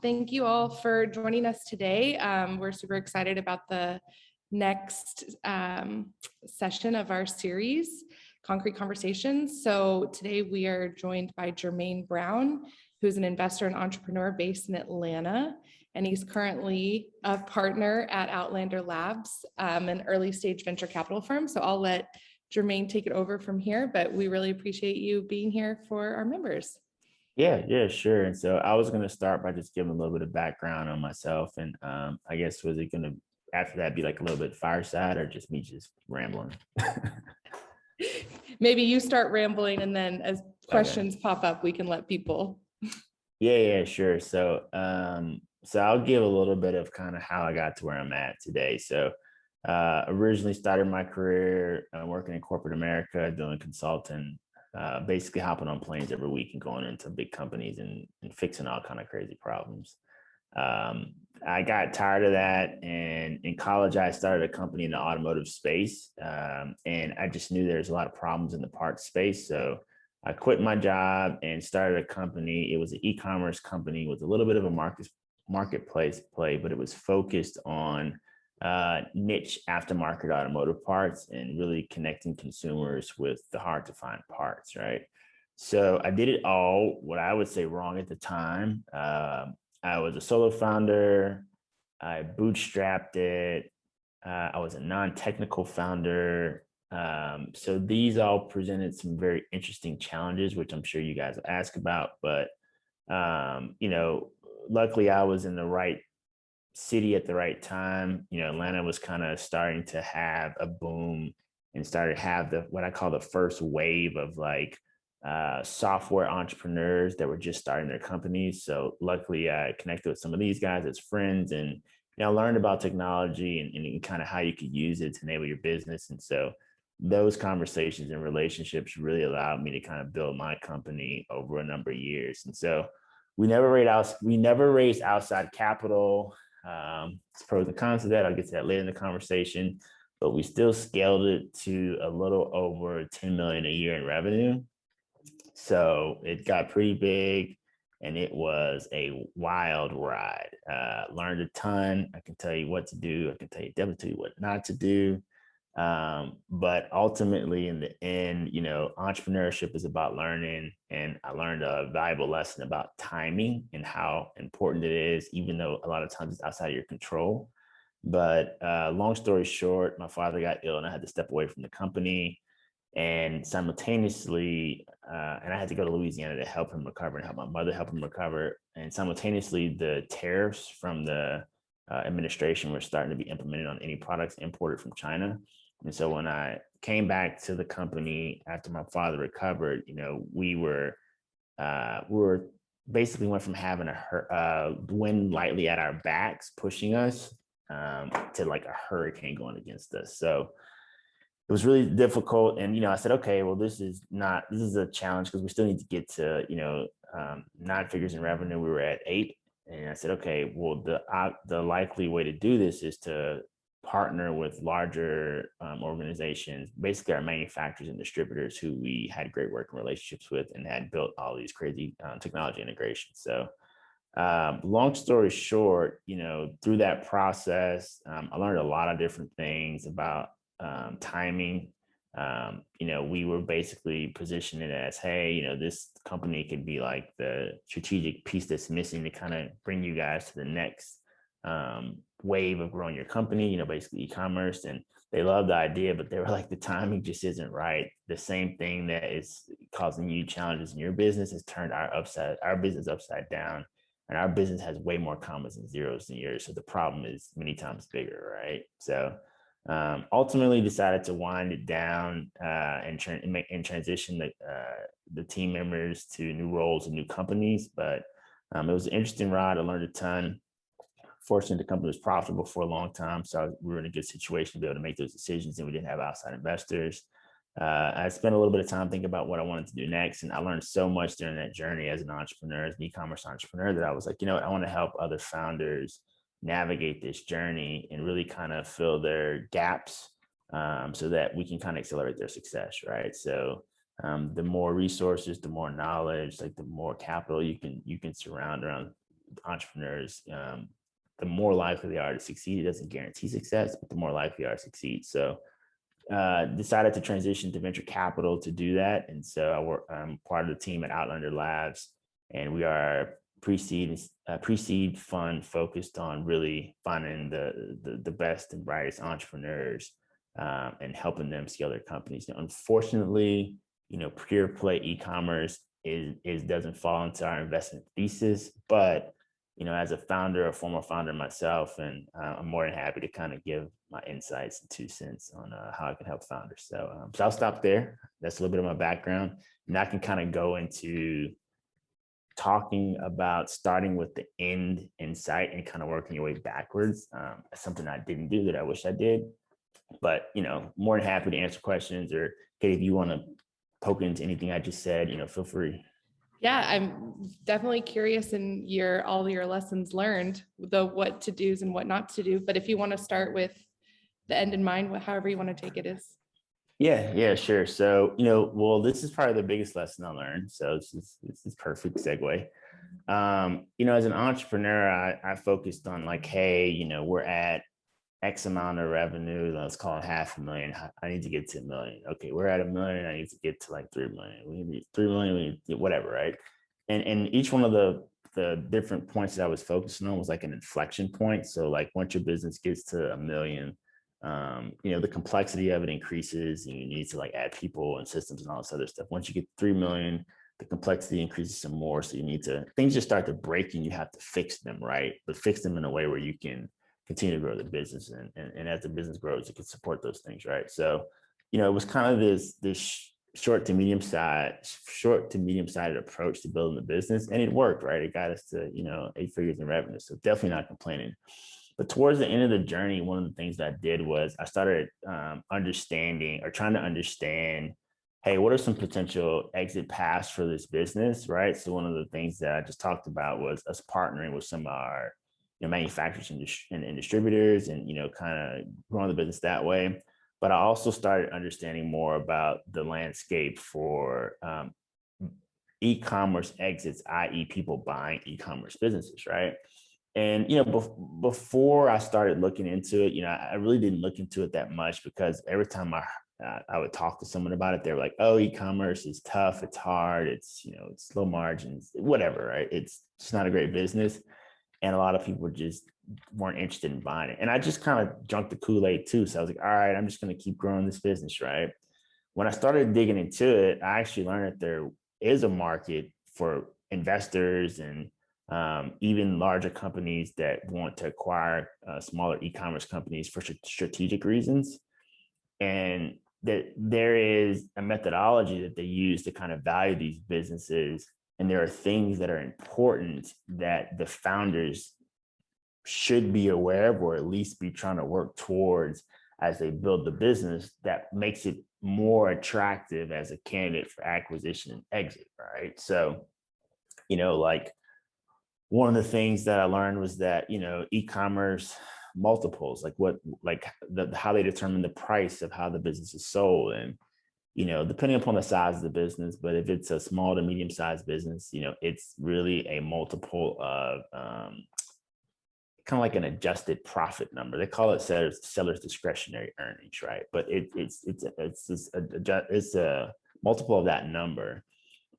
Thank you all for joining us today. We're super excited about the next session of our series, Concrete Conversations. So today we are joined by Jermaine Brown, who's an investor and entrepreneur based in Atlanta. And he's currently a partner at Outlander Labs, an early stage venture capital firm. So I'll let Jermaine take it over from here, but we really appreciate you being here for our members. Yeah, sure. And so I was going to start by just giving a little bit of background on myself. And I guess, was it going to, after that, be like a little bit fireside or just me just rambling? Maybe you start rambling, and then as questions pop up, we can let people. Yeah, sure. So I'll give a little bit of kind of how I got to where I'm at today. So originally started my career working in corporate America, doing consulting, basically hopping on planes every week and going into big companies and fixing all kind of crazy problems. I got tired of that, and in college I started a company in the automotive space, and I just knew there's a lot of problems in the parts space. So I quit my job and started a company. It was an e-commerce company with a little bit of a marketplace play, but it was focused on niche aftermarket automotive parts and really connecting consumers with the hard to find parts, right? So I did it all, what I would say, wrong at the time. I was a solo founder. I bootstrapped it. I was a non-technical founder. So these all presented some very interesting challenges, which I'm sure you guys will ask about. But, luckily I was in the right city at the right time. Atlanta was kind of starting to have a boom and started to have what I call the first wave of like software entrepreneurs that were just starting their companies. So luckily I connected with some of these guys as friends, and learned about technology and kind of how you could use it to enable your business. And so those conversations and relationships really allowed me to kind of build my company over a number of years. And so we never raised outside capital. It's pros and cons of that. I'll get to that later in the conversation, but we still scaled it to a little over 10 million a year in revenue. So it got pretty big, and it was a wild ride. Learned a ton. I can tell you what to do. I can definitely tell you what not to do. But ultimately, in the end, entrepreneurship is about learning. And I learned a valuable lesson about timing and how important it is, even though a lot of times it's outside of your control. But long story short, my father got ill and I had to step away from the company. And simultaneously, and I had to go to Louisiana to help him recover and help my mother help him recover. And simultaneously, the tariffs from the administration were starting to be implemented on any products imported from China. And so when I came back to the company after my father recovered, we were basically went from having a wind lightly at our backs pushing us to like a hurricane going against us. So it was really difficult. And, I said, okay, well, this is a challenge because we still need to get to, 9 figures in revenue. We were at 8. And I said, okay, well, the likely way to do this is to partner with larger organizations, basically our manufacturers and distributors who we had great working relationships with and had built all these crazy technology integrations. So long story short, through that process, I learned a lot of different things about timing. We were basically positioning it as, hey, this company could be like the strategic piece that's missing to kind of bring you guys to the next wave of growing your company, basically e-commerce. And they loved the idea, but they were like, the timing just isn't right. The same thing that is causing you challenges in your business has turned our business upside down. And our business has way more commas and zeros than yours. So the problem is many times bigger, right? So ultimately decided to wind it down and transition the team members to new roles and new companies. But it was an interesting ride. I learned a ton. Fortunately, the company was profitable for a long time, so we were in a good situation to be able to make those decisions, and we didn't have outside investors. I spent a little bit of time thinking about what I wanted to do next, and I learned so much during that journey as an entrepreneur, as an e-commerce entrepreneur, that I was like, I want to help other founders navigate this journey and really kind of fill their gaps so that we can kind of accelerate their success, right? So the more resources, the more knowledge, like the more capital you can surround around entrepreneurs, the more likely they are to succeed. It doesn't guarantee success, but the more likely they are to succeed. So decided to transition to venture capital to do that. And so I'm part of the team at Outlander Labs, and we are pre-seed fund focused on really finding the best and brightest entrepreneurs and helping them scale their companies. Now, unfortunately, pure play e-commerce doesn't fall into our investment thesis, but as a founder, a former founder myself, and I'm more than happy to kind of give my insights and 2 cents on how I can help founders. So I'll stop there. That's a little bit of my background, and I can kind of go into talking about starting with the end in sight and kind of working your way backwards. Something I didn't do that I wish I did, but more than happy to answer questions, or Katie, if you want to poke into anything I just said, feel free. Yeah, I'm definitely curious in all your lessons learned, the what to do's and what not to do. But if you want to start with the end in mind, however you want to take it is. Yeah, sure. So, well, this is probably the biggest lesson I learned. So this is perfect segue. As an entrepreneur, I focused on like, hey, we're at X amount of revenue. Let's call it 500,000. I need to get to $1 million. Okay, we're at $1 million. I need to get to like 3 million. We need 3 million. We need whatever, right? And each one of the different points that I was focusing on was like an inflection point. So like once your business gets to $1 million, the complexity of it increases, and you need to like add people and systems and all this other stuff. Once you get 3 million, the complexity increases some more. So things just start to break, and you have to fix them, right? But fix them in a way where you can continue to grow the business, and as the business grows, it can support those things, right? So, it was kind of this short to medium sided approach to building the business, and it worked, right? It got us to 8 figures in revenue, so definitely not complaining. But towards the end of the journey, one of the things that I did was I started trying to understand, hey, what are some potential exit paths for this business, right? So one of the things that I just talked about was us partnering with some of our manufacturers and distributors, and kind of growing the business that way. But I also started understanding more about the landscape for e-commerce exits, i.e., people buying e-commerce businesses, right? And before I started looking into it, I really didn't look into it that much, because every time I would talk to someone about it, they were like, "Oh, e-commerce is tough. It's hard. It's it's low margins, whatever, right? It's just not a great business." And a lot of people just weren't interested in buying it. And I just kind of drunk the Kool-Aid too. So I was like, all right, I'm just going to keep growing this business, right? When I started digging into it, I actually learned that there is a market for investors and even larger companies that want to acquire smaller e-commerce companies for strategic reasons. And that there is a methodology that they use to kind of value these businesses. And there are things that are important that the founders should be aware of, or at least be trying to work towards as they build the business, that makes it more attractive as a candidate for acquisition and exit, right? So, like one of the things that I learned was that, e-commerce multiples, how they determine the price of how the business is sold. And depending upon the size of the business, but if it's a small to medium sized business, it's really a multiple of kind of like an adjusted profit number. They call it seller's discretionary earnings, right? But it's a multiple of that number.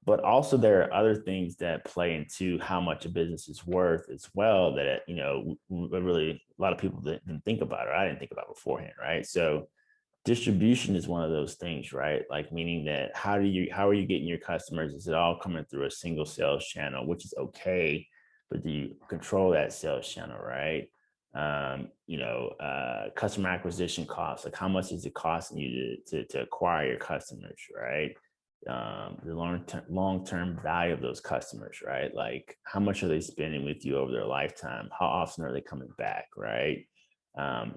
But also there are other things that play into how much a business is worth as well, that really a lot of people didn't think about, or I didn't think about beforehand, right? So distribution is one of those things, right? Like, meaning that how are you getting your customers? Is it all coming through a single sales channel, which is okay, but do you control that sales channel, right? Customer acquisition costs, like how much is it costing you to acquire your customers, right? The long-term value of those customers, right? Like how much are they spending with you over their lifetime? How often are they coming back, right? How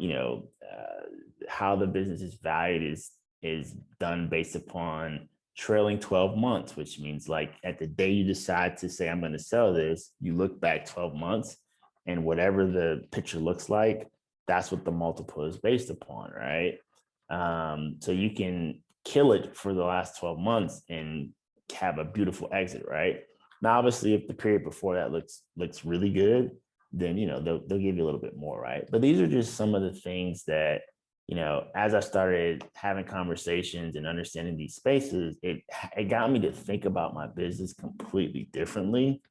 the business is valued is done based upon trailing 12 months, which means like at the day you decide to say, I'm going to sell this, you look back 12 months, and whatever the picture looks like, that's what the multiple is based upon, right? So you can kill it for the last 12 months and have a beautiful exit, right? Now, obviously, if the period before that looks really good, then they'll give you a little bit more, right? But these are just some of the things that as I started having conversations and understanding these spaces, it got me to think about my business completely differently.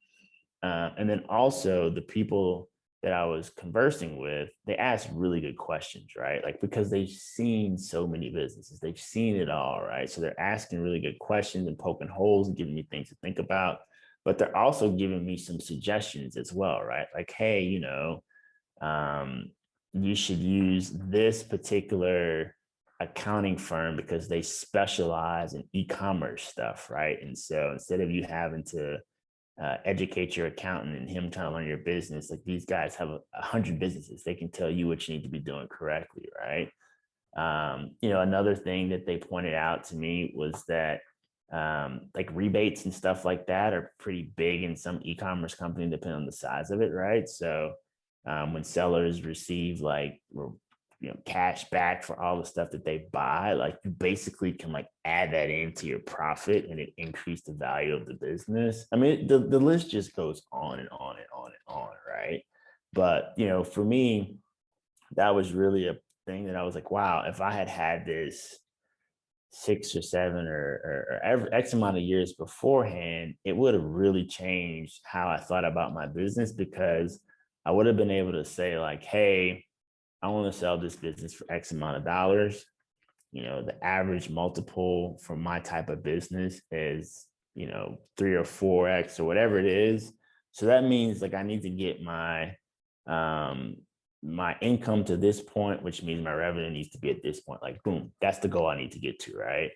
And then also the people that I was conversing with, they asked really good questions, right? Like, because they've seen so many businesses, they've seen it all, right? So they're asking really good questions and poking holes and giving me things to think about. But they're also giving me some suggestions as well, right? Like, hey, um, you should use this particular accounting firm because they specialize in e-commerce stuff, right? And so instead of you having to educate your accountant and him trying to learn your business, like these guys have 100 businesses, they can tell you what you need to be doing correctly, right? Another thing that they pointed out to me was that like rebates and stuff like that are pretty big in some e-commerce company, depending on the size of it, right? So when sellers receive like cash back for all the stuff that they buy, like you basically can like add that into your profit and it increase the value of the business. I mean, the list just goes on and on and on and on, right? But for me, that was really a thing that I was like, wow, if I had this 6 or 7 or X amount of years beforehand, it would have really changed how I thought about my business, because I would have been able to say like, hey, I want to sell this business for X amount of dollars. The average multiple for my type of business is, 3 or 4X or whatever it is. So that means like I need to get my income to this point, which means my revenue needs to be at this point. Like, boom, that's the goal I need to get to, right?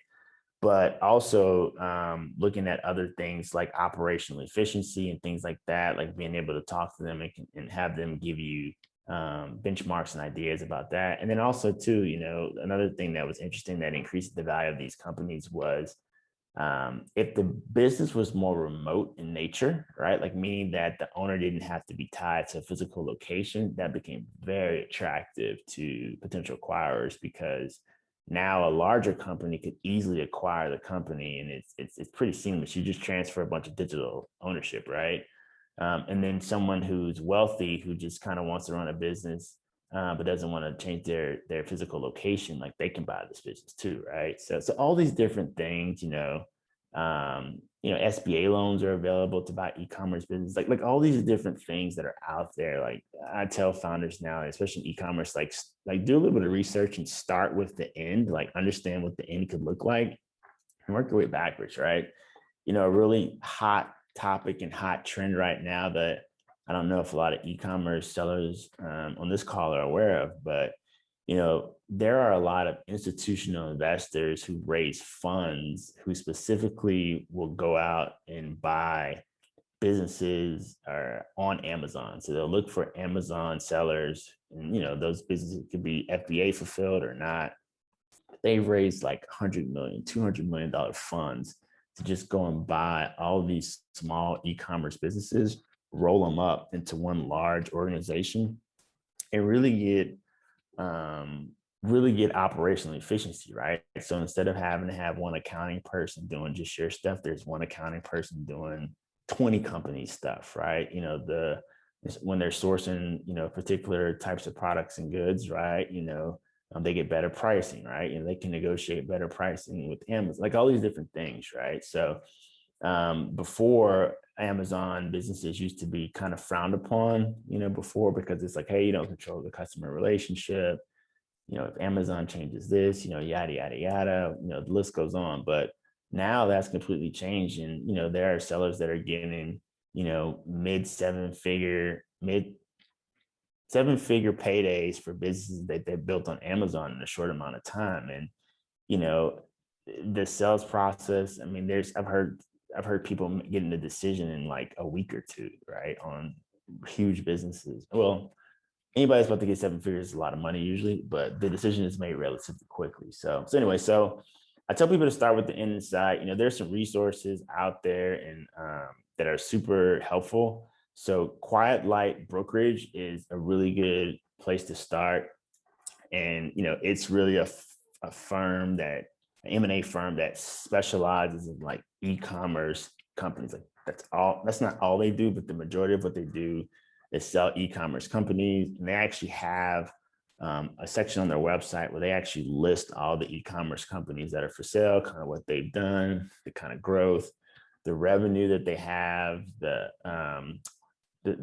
But also looking at other things like operational efficiency and things like that, like being able to talk to them and have them give you benchmarks and ideas about that. And then also too, another thing that was interesting that increased the value of these companies was if the business was more remote in nature, right? Like meaning that the owner didn't have to be tied to a physical location, that became very attractive to potential acquirers, because now a larger company could easily acquire the company, and it's pretty seamless. You just transfer a bunch of digital ownership, right? And then someone who's wealthy, who just kind of wants to run a business, but doesn't want to change their physical location, like they can buy this business too, right? So all these different things, SBA loans are available to buy e-commerce business, like all these different things that are out there. Like I tell founders now, especially in e-commerce, like do a little bit of research and start with the end, like understand what the end could look like and work your way backwards, right? A really hot topic and hot trend right now that I don't know if a lot of e-commerce sellers on this call are aware of, but there are a lot of institutional investors who raise funds who specifically will go out and buy businesses are on Amazon. So they'll look for Amazon sellers, and those businesses could be FBA fulfilled or not. They've raised like 100 million, $200 million funds to just go and buy all these small e-commerce businesses, roll them up into one large organization, and really get operational efficiency, right? So instead of having to have one accounting person doing just your stuff, there's one accounting person doing 20 company stuff, right? When they're sourcing, particular types of products and goods, right? They get better pricing, right? They can negotiate better pricing with Amazon, like all these different things, right? So before, Amazon businesses used to be kind of frowned upon, before, because it's like, hey, you don't control the customer relationship. If Amazon changes this, yada, yada, yada, the list goes on. But now that's completely changed. And, there are sellers that are getting, mid seven figure paydays for businesses that they built on Amazon in a short amount of time. And, the sales process, I mean, I've heard people getting the decision in like a week or two, right? On huge businesses. Well, anybody that's about to get 7 figures is a lot of money usually, but the decision is made relatively quickly. So anyway, I tell people to start with the end in sight. There's some resources out there and that are super helpful. So Quiet Light Brokerage is a really good place to start. And, it's really a M&A firm that specializes in like e-commerce companies, like That's not all they do, but the majority of what they do is sell e-commerce companies. And they actually have a section on their website where they actually list all the e-commerce companies that are for sale, kind of what they've done, the kind of growth, the revenue that they have, the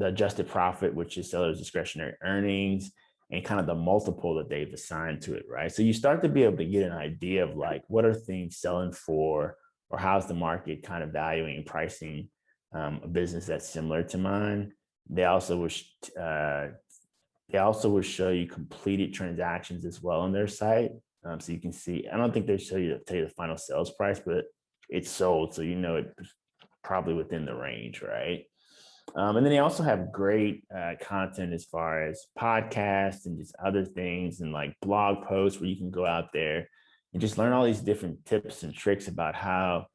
adjusted profit, which is sellers' discretionary earnings, and kind of the multiple that they've assigned to it, right? So you start to be able to get an idea of like, what are things selling for, or how's the market kind of valuing and pricing a business that's similar to mine. They also will show you completed transactions as well on their site. So you can see, I don't think they tell you the final sales price, but it's sold. So you know it's probably within the range, right? And then they also have great content as far as podcasts and just other things and like blog posts where you can go out there and just learn all these different tips and tricks about how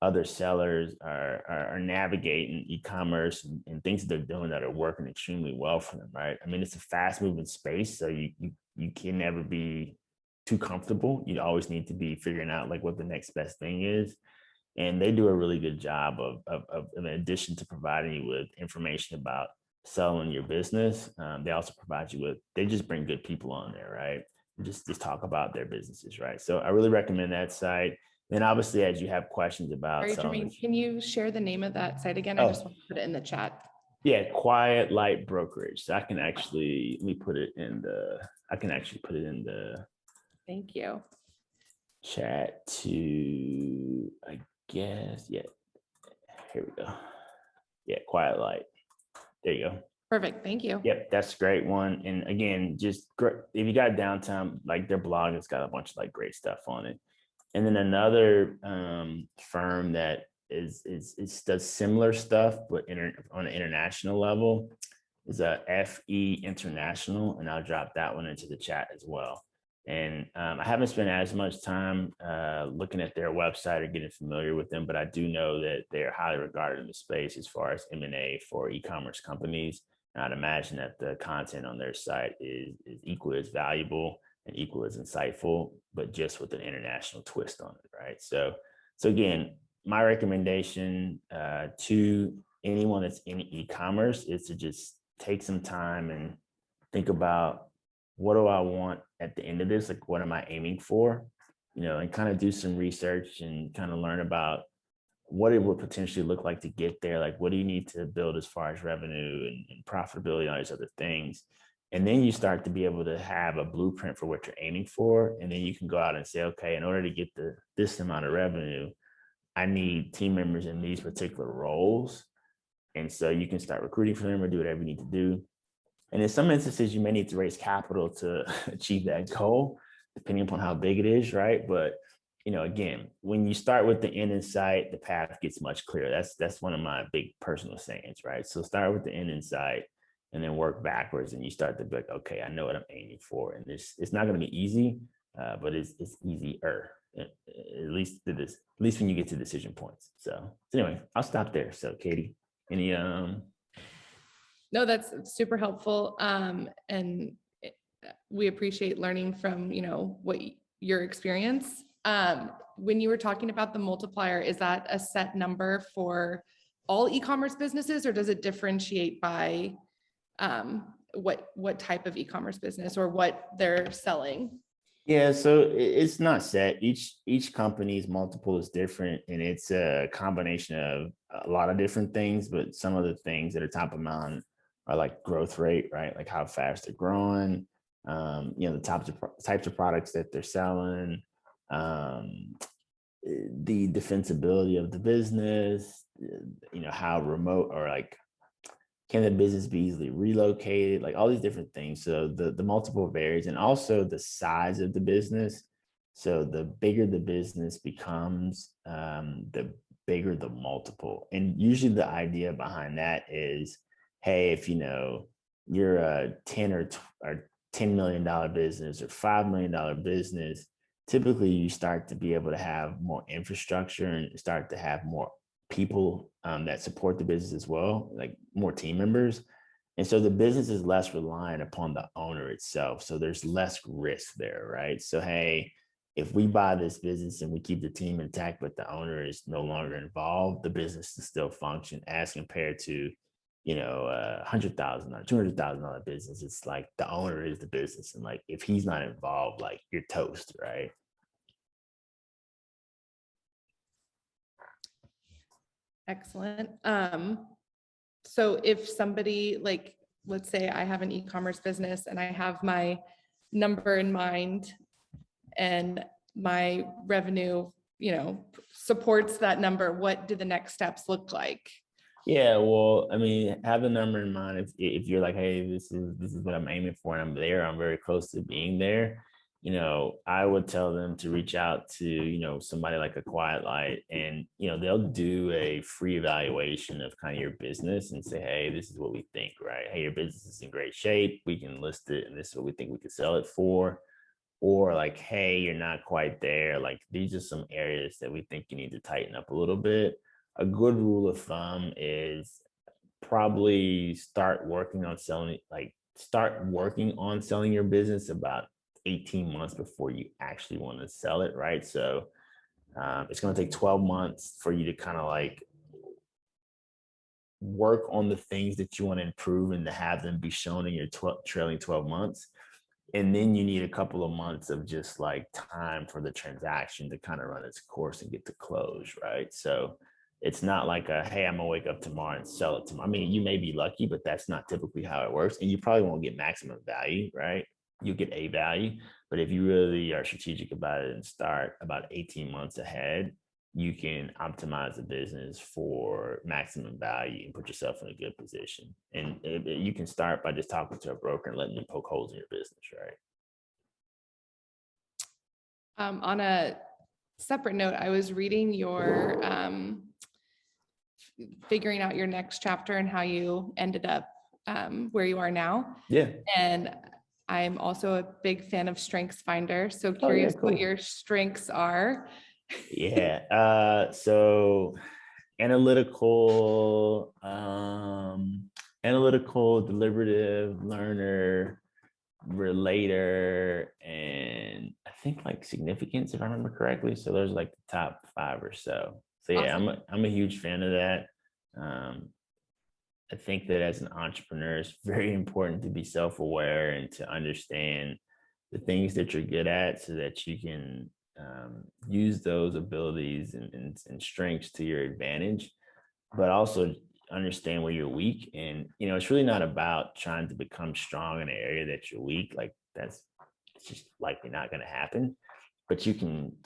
other sellers are navigating e-commerce and things that they're doing that are working extremely well for them, right? I mean, it's a fast moving space, so you can never be too comfortable. You always need to be figuring out like what the next best thing is. And they do a really good job of in addition to providing you with information about selling your business, they also provide you with, they just bring good people on there, right? Just talk about their businesses, right? So I really recommend that site. And obviously, as you have questions about Sorry, Jermaine, can you share the name of that site again? I just want to put it in the chat. Yeah, Quiet Light Brokerage. So I can actually, let me put it in the, Thank you. Chat to, I guess, yeah. Here we go. Yeah, Quiet Light. There you go. Perfect. Thank you. Yep, that's a great one. And again, just great. If you got downtime, like their blog has got a bunch of like great stuff on it. And then another firm that does similar stuff, but on an international level is a FE International, and I'll drop that one into the chat as well. And I haven't spent as much time looking at their website or getting familiar with them, but I do know that they're highly regarded in the space as far as M&A for e-commerce companies. And I'd imagine that the content on their site is equally as valuable and equally as insightful, but just with an international twist on it, right? So again, my recommendation to anyone that's in e-commerce is to just take some time and think about, what do I want at the end of this? Like, what am I aiming for? You know, and kind of do some research and kind of learn about what it would potentially look like to get there. Like, what do you need to build as far as revenue and profitability and all these other things? And then you start to be able to have a blueprint for what you're aiming for. And then you can go out and say, okay, in order to get this amount of revenue, I need team members in these particular roles. And so you can start recruiting for them or do whatever you need to do. And in some instances, you may need to raise capital to achieve that goal, depending upon how big it is, right? But, you know, again, when you start with the end in sight, the path gets much clearer. That's one of my big personal sayings, right? So start with the end in sight and then work backwards, and you start to be like, okay, I know what I'm aiming for. And it's not going to be easy, but it's easier, at least when you get to decision points. So anyway, I'll stop there. So Katie, any No, that's super helpful. And we appreciate learning from, what your experience. When you were talking about the multiplier, is that a set number for all e-commerce businesses, or does it differentiate by what type of e-commerce business or what they're selling? Yeah, so it's not set. Each company's multiple is different, and it's a combination of a lot of different things. But some of the things that are top of mind are like growth rate, right? Like how fast they're growing, the types of products that they're selling, the defensibility of the business, how remote or like can the business be easily relocated, like all these different things. So the multiple varies, and also the size of the business. So the bigger the business becomes, the bigger the multiple. And usually the idea behind that is, hey, if you're a $10 million business or $5 million business, typically you start to be able to have more infrastructure and start to have more people that support the business as well, like more team members. And so the business is less reliant upon the owner itself. So there's less risk there, right? So, hey, if we buy this business and we keep the team intact, but the owner is no longer involved, the business can still function as compared to, $100,000, $200,000 business. It's like the owner is the business. And like, if he's not involved, like you're toast, right? Excellent. So if somebody, like, let's say I have an e-commerce business and I have my number in mind and my revenue, supports that number, what do the next steps look like? Yeah, well, I mean, have the number in mind. If you're like, hey, this is what I'm aiming for, and I'm there, I'm very close to being there. I would tell them to reach out to, somebody like a Quiet Light, and they'll do a free evaluation of kind of your business and say, hey, this is what we think, right? Hey, your business is in great shape. We can list it, and this is what we think we could sell it for. Or like, hey, you're not quite there. Like, these are some areas that we think you need to tighten up a little bit. A good rule of thumb is probably start working on selling your business about 18 months before you actually want to sell it, right? So it's going to take 12 months for you to kind of like work on the things that you want to improve and to have them be shown in your trailing 12 months. And then you need a couple of months of just like time for the transaction to kind of run its course and get to close, right? So it's not like hey, I'm gonna wake up tomorrow and sell it tomorrow. I mean, you may be lucky, but that's not typically how it works. And you probably won't get maximum value, right? You get a value, but if you really are strategic about it and start about 18 months ahead, you can optimize the business for maximum value and put yourself in a good position. And you can start by just talking to a broker and letting them poke holes in your business, right? On a separate note, I was reading your figuring out your next chapter and how you ended up where you are now. Yeah. And I'm also a big fan of Strengths Finder. So curious cool. what your strengths are. Yeah. So analytical, deliberative, learner, relator, and I think like significance, if I remember correctly. So there's like the top 5 or so. So yeah, awesome. I'm a huge fan of that. I think that as an entrepreneur, it's very important to be self-aware and to understand the things that you're good at so that you can use those abilities and strengths to your advantage, but also understand where you're weak. And, it's really not about trying to become strong in an area that you're weak. Like it's just likely not going to happen, but you can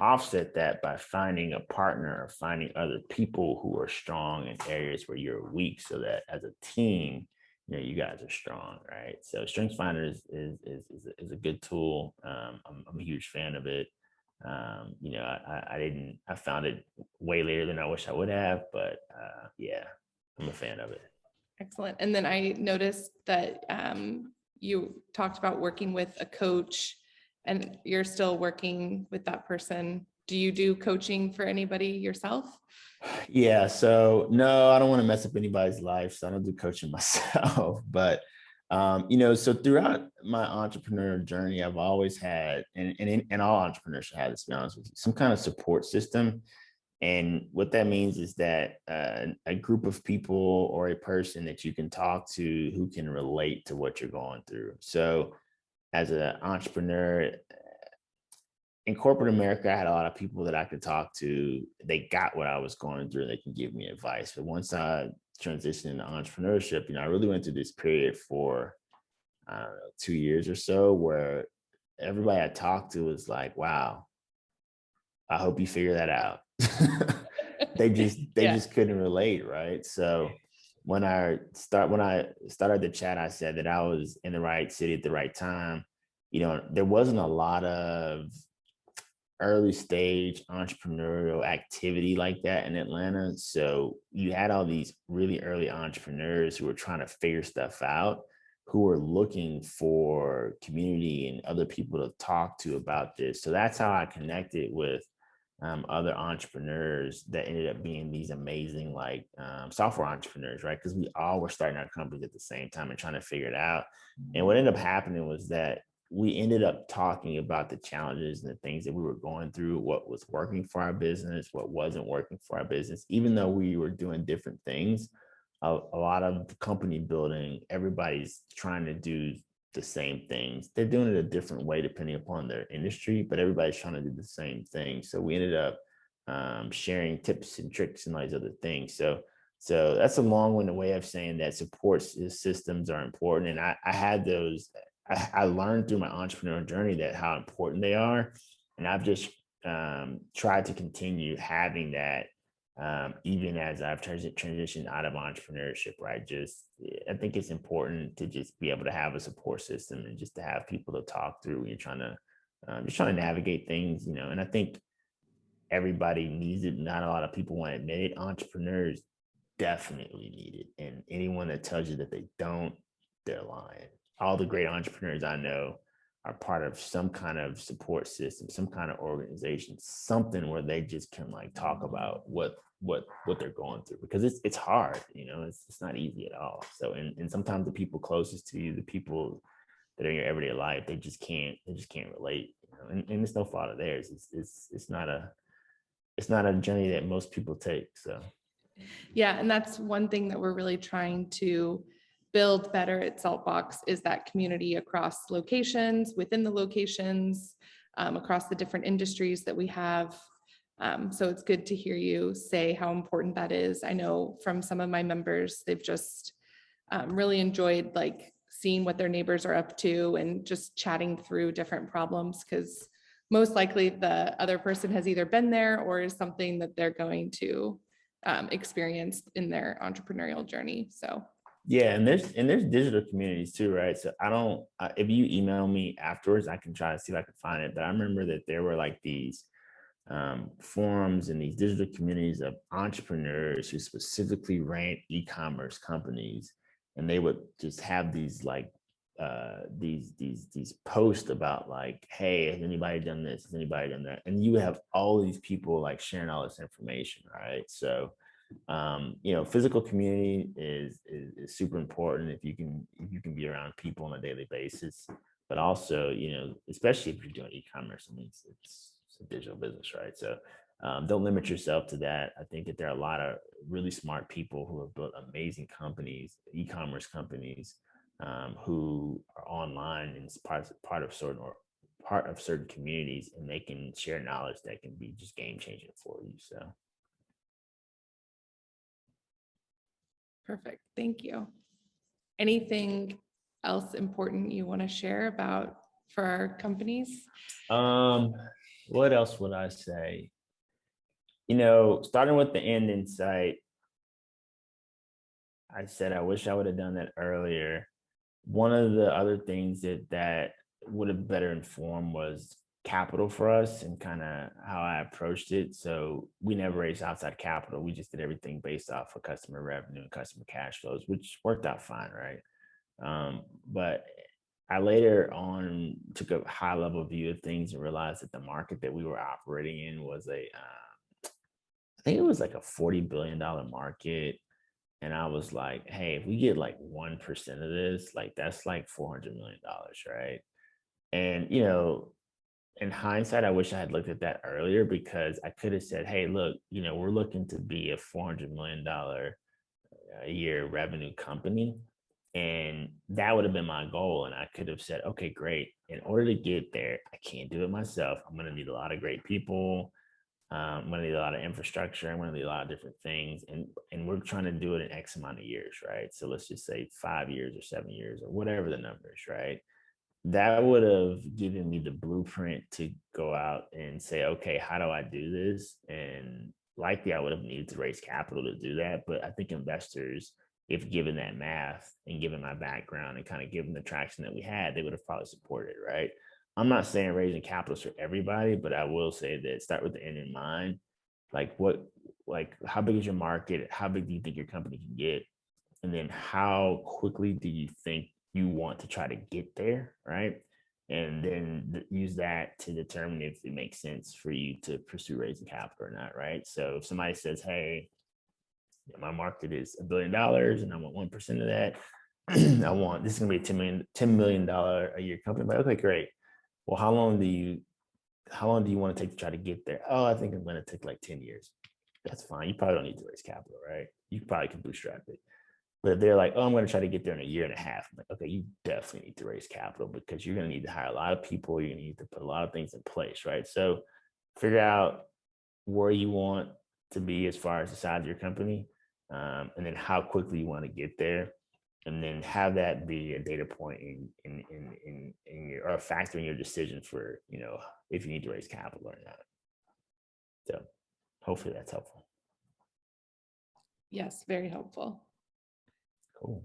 offset that by finding a partner or finding other people who are strong in areas where you're weak, so that as a team, you guys are strong, right? So Strengths Finder is a good tool. I'm a huge fan of it. I found it way later than I wish I would have, but yeah, I'm a fan of it. Excellent. And then I noticed that you talked about working with a coach, and you're still working with that person. Do you do coaching for anybody yourself? Yeah. So no, I don't want to mess up anybody's life, so I don't do coaching myself. But so throughout my entrepreneurial journey, I've always had, and all entrepreneurs should have this, to be honest with you, some kind of support system. And what that means is that a group of people or a person that you can talk to who can relate to what you're going through. So as an entrepreneur in corporate America, I had a lot of people that I could talk to. They got what I was going through. They can give me advice. But once I transitioned into entrepreneurship, I really went through this period for, I don't know, 2 years or so, where everybody I talked to was like, wow, I hope you figure that out. They just couldn't relate, right? So when I started the chat, I said that I was in the right city at the right time. There wasn't a lot of early stage entrepreneurial activity like that in Atlanta. So you had all these really early entrepreneurs who were trying to figure stuff out, who were looking for community and other people to talk to about this. So that's how I connected with other entrepreneurs that ended up being these amazing software entrepreneurs, right? Because we all were starting our companies at the same time and trying to figure it out. And what ended up happening was that we ended up talking about the challenges and the things that we were going through, what was working for our business, what wasn't working for our business. Even though we were doing different things, a lot of the company building, everybody's trying to do the same things. They're doing it a different way depending upon their industry, but everybody's trying to do the same thing. So we ended up sharing tips and tricks and all these other things. So that's a long-winded way of saying that support systems are important. And I had those. I learned through my entrepreneurial journey that how important they are, and I've just tried to continue having that even as I've transitioned out of entrepreneurship. Right, I think it's important to just be able to have a support system and just to have people to talk through when you're trying to just trying to navigate things, And I think everybody needs it. Not a lot of people want to admit it. Entrepreneurs definitely need it. And anyone that tells you that they don't, they're lying. All the great entrepreneurs I know are part of some kind of support system, some kind of organization, something where they just can like talk about what they're going through, because it's hard, it's not easy at all. So and sometimes the people closest to you, the people that are in your everyday life, they just can't relate, and it's no fault of theirs. It's not a journey that most people take. So Yeah, and that's one thing that we're really trying to build better at Saltbox is that community across locations, within the locations, across the different industries that we have. So it's good to hear you say how important that is. I know from some of my members, they've just really enjoyed like seeing what their neighbors are up to and just chatting through different problems, because most likely the other person has either been there or is something that they're going to experience in their entrepreneurial journey. So yeah, and there's digital communities too, right? So if you email me afterwards, I can try to see if I can find it. But I remember that there were like these forums and these digital communities of entrepreneurs who specifically ran e-commerce companies, and they would just have these like these posts about like, hey, has anybody done this? Has anybody done that? And you have all these people like sharing all this information, right? So physical community is super important if you can be around people on a daily basis, but also, especially if you're doing e-commerce. I mean, it's a digital business, right? So don't limit yourself to that. I think that there are a lot of really smart people who have built amazing companies, e-commerce companies, who are online and part of certain communities, and they can share knowledge that can be just game changing for you. So. perfect. Thank you. Anything else important you want to share about for our companies? What else would I say? Starting with the end in sight, I said I wish I would have done that earlier. One of the other things that would have better informed was capital for us and kind of how I approached it. So we never raised outside capital. We just did everything based off of customer revenue and customer cash flows, which worked out fine, right? But I later on took a high level view of things and realized that the market that we were operating in was I think it was like a $40 billion market. And I was like, hey, if we get like 1% of this, like that's like $400 million, right? And, in hindsight, I wish I had looked at that earlier, because I could have said, hey, look, we're looking to be a $400 million a year revenue company. And that would have been my goal. And I could have said, okay, great. In order to get there, I can't do it myself. I'm going to need a lot of great people. I'm going to need a lot of infrastructure. I'm going to need a lot of different things. And we're trying to do it in X amount of years, right? So let's just say 5 years or 7 years or whatever the number is, right? That would have given me the blueprint to go out and say, okay, how do I do this? And likely I would have needed to raise capital to do that. But I think investors, if given that math and given my background and kind of given the traction that we had, they would have probably supported it, right? I'm not saying raising capital for everybody, but I will say that start with the end in mind. How big is your market? How big do you think your company can get? And then how quickly do you think you want to try to get there, right? And then use that to determine if it makes sense for you to pursue raising capital or not, right? So if somebody says, hey, my market is $1 billion and I want 1% of that, this is gonna be a $10 million a year company. I'm like, okay, great. Well, how long do you want to take to try to get there? Oh, I think I'm going to take like 10 years. That's fine. You probably don't need to raise capital, right? You probably can bootstrap it. But if they're like, oh, I'm going to try to get there in a year and a half, I'm like, okay, you definitely need to raise capital because you're going to need to hire a lot of people. You're going to need to put a lot of things in place, right? So figure out where you want to be as far as the size of your company, and then how quickly you want to get there. And then have that be a data point in your, or a factor in your decision for, if you need to raise capital or not. So hopefully that's helpful. Yes, very helpful. Cool.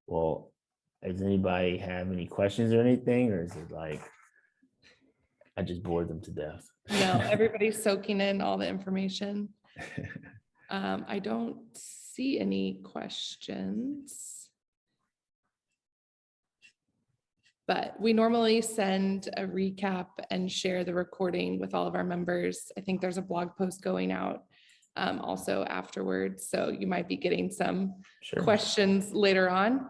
Well, does anybody have any questions or anything, or is it like I just bored them to death? No, everybody's soaking in all the information. I don't see any questions. But we normally send a recap and share the recording with all of our members. I think there's a blog post going out also afterwards. So you might be getting some questions later on.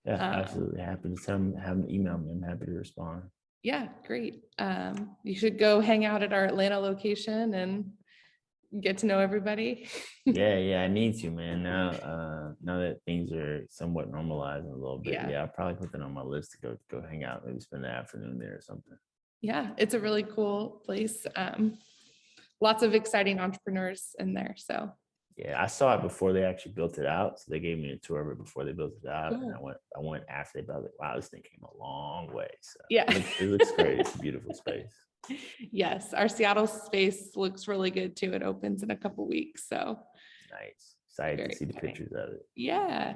Yeah, absolutely. Happy to have them email me. I'm happy to respond. Yeah, great. You should go hang out at our Atlanta location and get to know everybody. Yeah, I need to, man. Now that things are somewhat normalizing a little bit, I'll probably put that on my list to go hang out, maybe spend the afternoon there or something. Yeah, it's a really cool place. Lots of exciting entrepreneurs in there. So yeah, I saw it before they actually built it out. So they gave me a tour of it before they built it out, and I went after they built it. Wow, this thing came a long way. So yeah, it looks great. It's a beautiful space. Yes, our Seattle space looks really good too. It opens in a couple weeks. So nice. Excited to see the pictures of it. Yeah.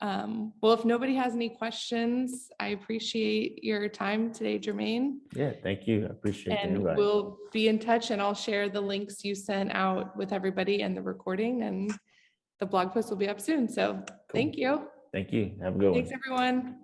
Well, if nobody has any questions, I appreciate your time today, Jermaine. Yeah, thank you. I appreciate it. And we'll be in touch, and I'll share the links you sent out with everybody and the recording, and the blog post will be up soon. So Thank you. Thank you. Have a good one. Thanks, everyone.